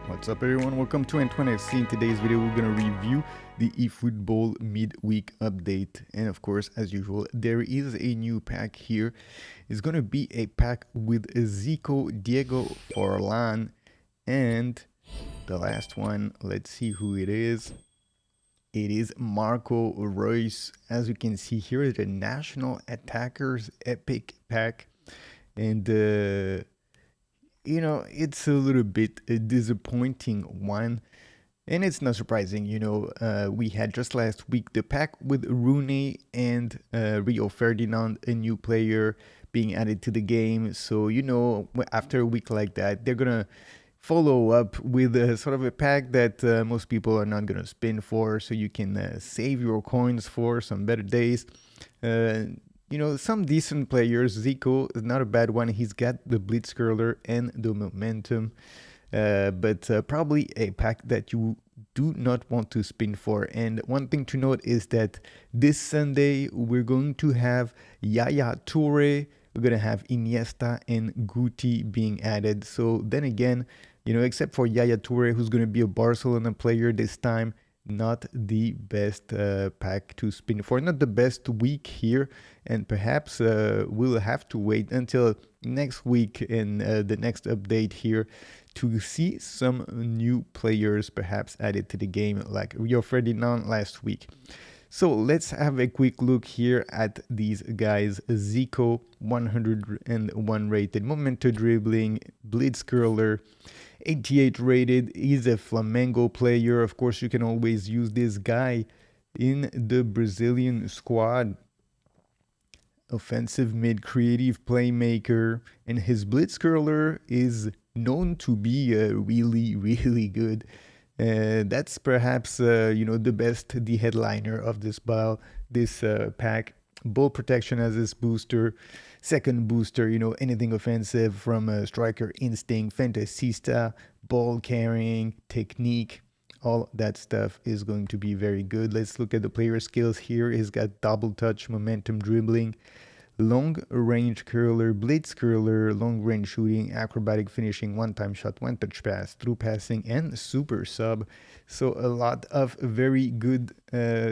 What's up everyone, welcome to NTWANfc. In today's video we're going to review the eFootball midweek update, and of course as usual there is a new pack here. It's going to be a pack with Zico, Diego Forlan, and the last one, let's see who it is. It is Forlan Reus. As you can see here, the National Attackers Epic pack, and it's a little bit a disappointing one, and it's not surprising. We had just last week the pack with Rooney and Rio Ferdinand, a new player being added to the game. So after a week like that, they're gonna follow up with a sort of a pack that most people are not gonna spin for, so you can save your coins for some better days. Some decent players. Zico is not a bad one. He's got the Blitz curler and the momentum, but probably a pack that you do not want to spin for. And one thing to note is that this Sunday we're going to have Yaya Toure, we're going to have Iniesta and Guti being added. So then again, except for Yaya Toure, who's going to be a Barcelona player this time, not the best pack to spin for, not the best week here, and perhaps we'll have to wait until next week in the next update here to see some new players perhaps added to the game, like Rio Ferdinand last week. So let's have a quick look here at these guys. Zico, 101 rated, momentum dribbling, blitz curler, 88 rated. He's a Flamengo player. Of course, you can always use this guy in the Brazilian squad. Offensive mid, creative playmaker, and his blitz curler is known to be really, really good. That's perhaps the best, the headliner of this pack. Ball protection as his booster, second booster, anything offensive from striker instinct, fantasista, ball carrying, technique, all that stuff is going to be very good. Let's look at the player skills here. He's got double touch, momentum dribbling, long range curler, blitz curler, long range shooting, acrobatic finishing, one-time shot, one touch pass, through passing, and super sub. So a lot of very good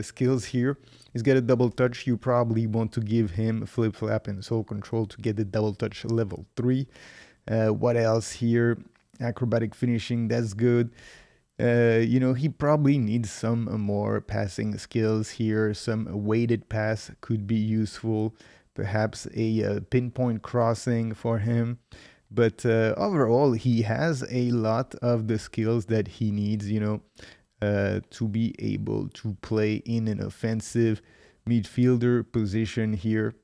skills here. He's got a double touch. You probably want to give him flip flap and soul control to get the double touch level 3. What else here? Acrobatic finishing, that's good. He probably needs some more passing skills here. Some weighted pass could be useful. Perhaps a pinpoint crossing for him. But overall, he has a lot of the skills that he needs, to be able to play in an offensive midfielder position here.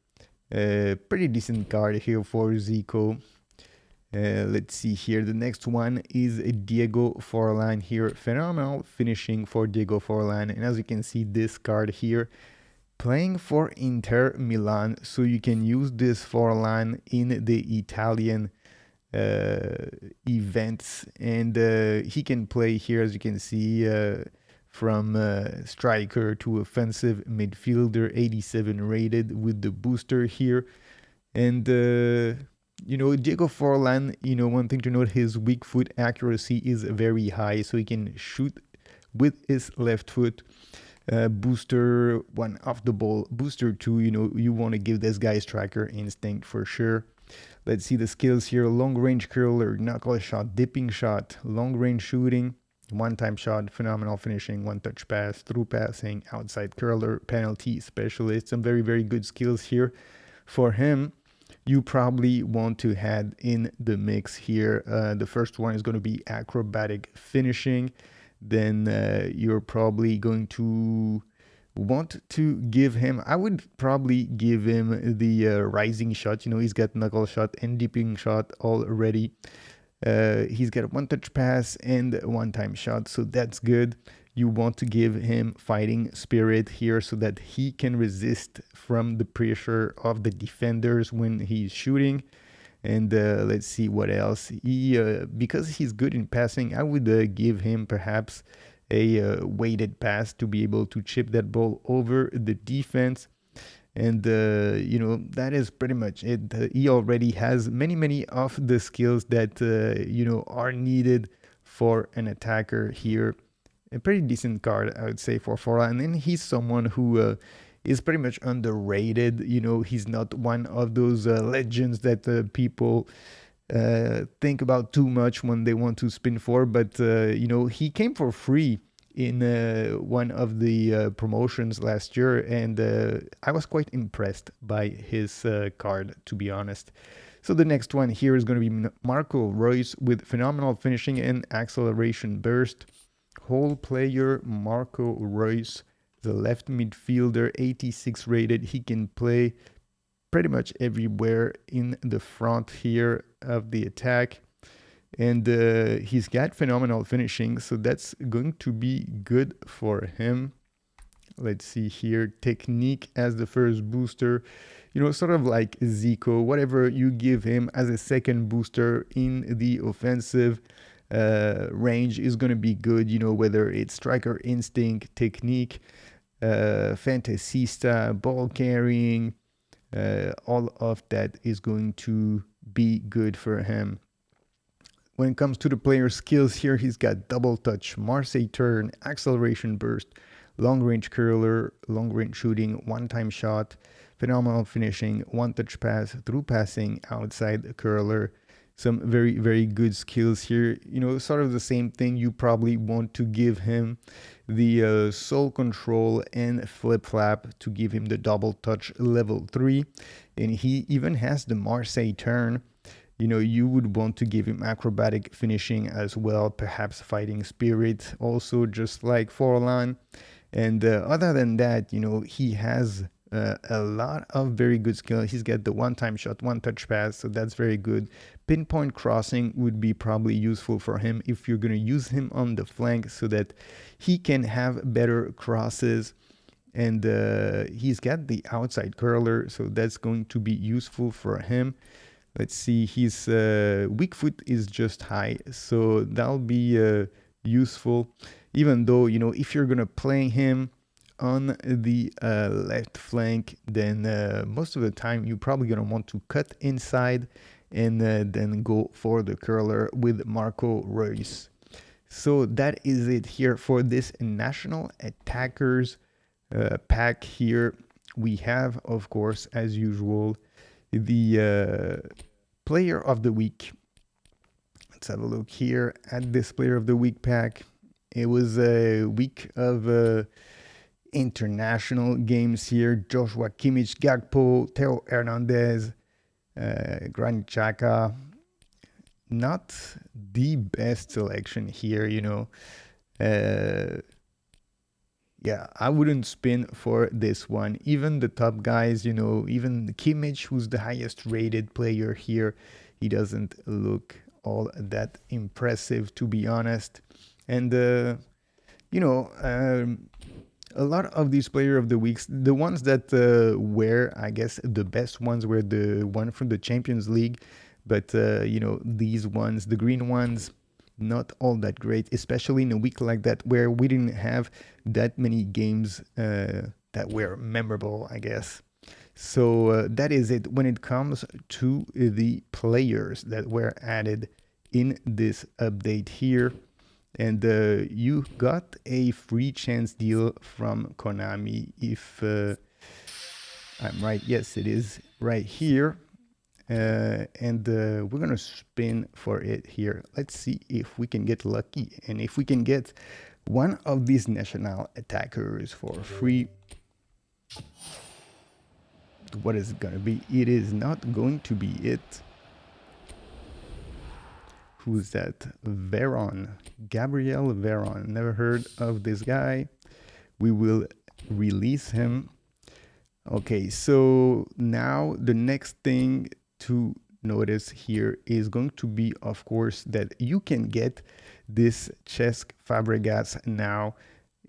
Pretty decent card here for Zico. Let's see here. The next one is Diego Forlan here. Phenomenal finishing for Diego Forlan. And as you can see, this card here, playing for Inter Milan, so you can use this Forlan in the Italian events, and he can play here, as you can see, from striker to offensive midfielder, 87 rated with the booster here. And Diego Forlan, one thing to note, his weak foot accuracy is very high, so he can shoot with his left foot. Booster 1 off the ball, booster 2, you want to give this guy striker instinct for sure. Let's see the skills here. Long range curler, knuckle shot, dipping shot, long range shooting, one-time shot, phenomenal finishing, one touch pass, through passing, outside curler, penalty specialist. Some very, very good skills here for him. You probably want to add in the mix here. The first one is going to be acrobatic finishing. Then you're probably going to want to give him, I would probably give him the rising shot. He's got knuckle shot and dipping shot already. He's got a one-touch pass and one-time shot, so that's good. You want to give him fighting spirit here so that he can resist from the pressure of the defenders when he's shooting. And let's see what else. Because he's good in passing, I would give him perhaps a weighted pass to be able to chip that ball over the defense. And, that is pretty much it. He already has many of the skills that, are needed for an attacker here. A pretty decent card, I would say, for Forlan. And then he's someone who is pretty much underrated. You know, he's not one of those legends that people think about too much when they want to spin for. But, you know, he came for free in one of the promotions last year. And I was quite impressed by his card, to be honest. So the next one here is going to be Marco Reus with phenomenal finishing and acceleration burst. Whole player Marco Reus, the left midfielder, 86 rated. He can play pretty much everywhere in the front here of the attack. And he's got phenomenal finishing, so that's going to be good for him. Let's see here, technique as the first booster. You know, sort of like Zico, whatever you give him as a second booster in the offensive range is going to be good, you know, whether it's striker instinct, technique, fantasista, ball carrying, all of that is going to be good for him. When it comes to the player skills here, he's got double touch, Marseille turn, acceleration burst, long range curler, long range shooting, one-time shot, phenomenal finishing, one-touch pass, through passing, outside the curler. Some very, very good skills here. You know, sort of the same thing. You probably want to give him the soul control and flip flap to give him the double touch level 3. And he even has the Marseille turn. You know, you would want to give him acrobatic finishing as well, perhaps fighting spirit also, just like Forlan. And other than that, you know, he has a lot of very good skill. He's got the one-time shot, one-touch pass, so that's very good. Pinpoint crossing would be probably useful for him if you're going to use him on the flank so that he can have better crosses. And he's got the outside curler, so that's going to be useful for him. Let's see, his weak foot is just high, so that'll be useful. Even though, you know, if you're going to play him on the left flank, then most of the time you're probably going to want to cut inside and then go for the curler with Marco Reus. So that is it here for this national attackers pack here. We have, of course, as usual, the player of the week. Let's have a look here at this player of the week pack. It was a week of international games here. Joshua Kimmich, Gakpo, Theo Hernandez, Granit Xhaka. Not the best selection here, you know. Yeah, I wouldn't spin for this one. Even the top guys, you know, even Kimmich, who's the highest rated player here, he doesn't look all that impressive, to be honest. And, you know, a lot of these player of the weeks, the ones that were, I guess, the best ones were the one from the Champions League. But, you know, these ones, the green ones, not all that great, especially in a week like that where we didn't have that many games that were memorable, I guess. So that is it when it comes to the players that were added in this update here. And you got a free chance deal from Konami if I'm right. Yes, it is right here. And we're going to spin for it here. Let's see if we can get lucky and if we can get one of these national attackers for free. What is it going to be? It is not going to be it. Who's that? Veron. Gabriel Veron. Never heard of this guy. We will release him. Okay, so now the next thing to notice here is going to be, of course, that you can get this Cesc Fabregas now.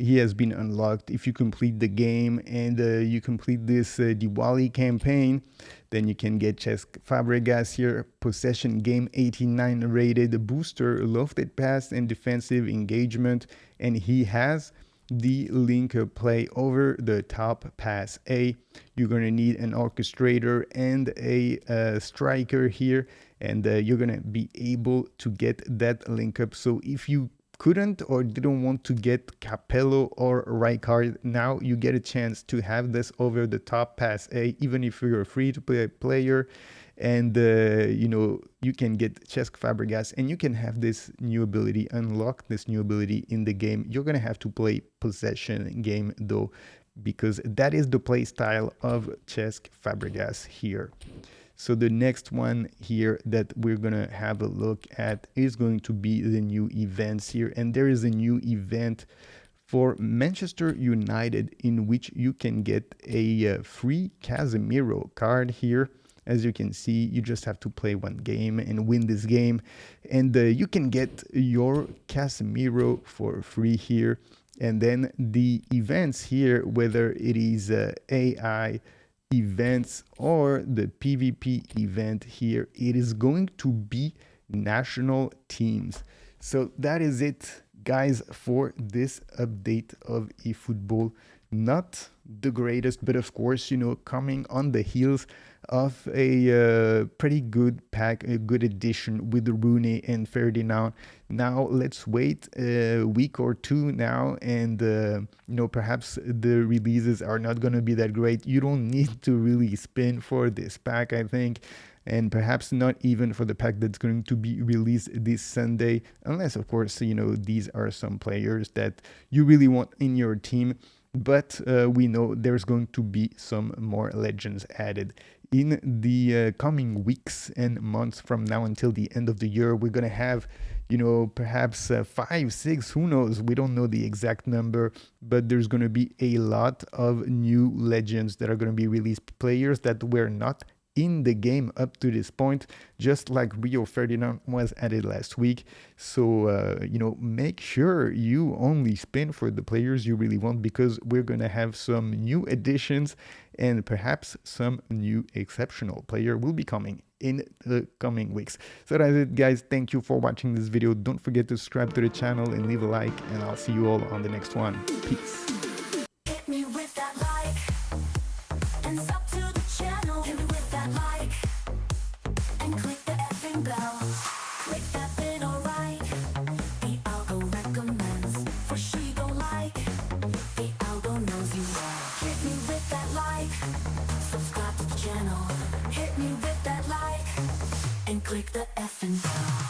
He has been unlocked. If you complete the game and you complete this Diwali campaign, then you can get Cesc Fabregas here. Possession game 89 rated, booster, lofted pass and defensive engagement, and he has the link play over the top pass A. You're going to need an orchestrator and a striker here, and you're gonna be able to get that link up. So if you couldn't or didn't want to get Capello or Rijkaard, now you get a chance to have this over the top pass A, even if you're a free-to-play player. And you know, you can get Cesc Fabregas, and you can have this new ability, unlock this new ability in the game. You're gonna have to play possession game though, because that is the play style of Cesc Fabregas here. So the next one here that we're gonna have a look at is going to be the new events here, and there is a new event for Manchester United in which you can get a free Casemiro card here. As you can see, you just have to play one game and win this game, and you can get your Casemiro for free here. And then the events here, whether it is AI events or the PvP event here, it is going to be national teams. So that is it, guys, for this update of eFootball. Not the greatest, but of course, you know, coming on the heels of a pretty good pack, a good addition with Rooney and Ferdinand. Now let's wait a week or two now, and you know, perhaps the releases are not going to be that great. You don't need to really spin for this pack, I think, and perhaps not even for the pack that's going to be released this Sunday, unless of course, you know, these are some players that you really want in your team. But we know there's going to be some more legends added in the coming weeks and months from now until the end of the year. We're going to have, you know, perhaps 5, 6, who knows? We don't know the exact number, but there's going to be a lot of new legends that are going to be released, players that were not in the game up to this point, just like Rio Ferdinand was added last week. So, you know, make sure you only spin for the players you really want, because we're going to have some new additions and perhaps some new exceptional player will be coming in the coming weeks. So that's it, guys. Thank you for watching this video. Don't forget to subscribe to the channel and leave a like, and I'll see you all on the next one. Peace. Hit me with that like, and sub to the channel. Hit me with that like, and click the effing bell. Click that bit, alright. The algo recommends, for she go like. The algo knows you well. Hit me with that like, subscribe to the channel. Hit me with that like, and click the effing bell.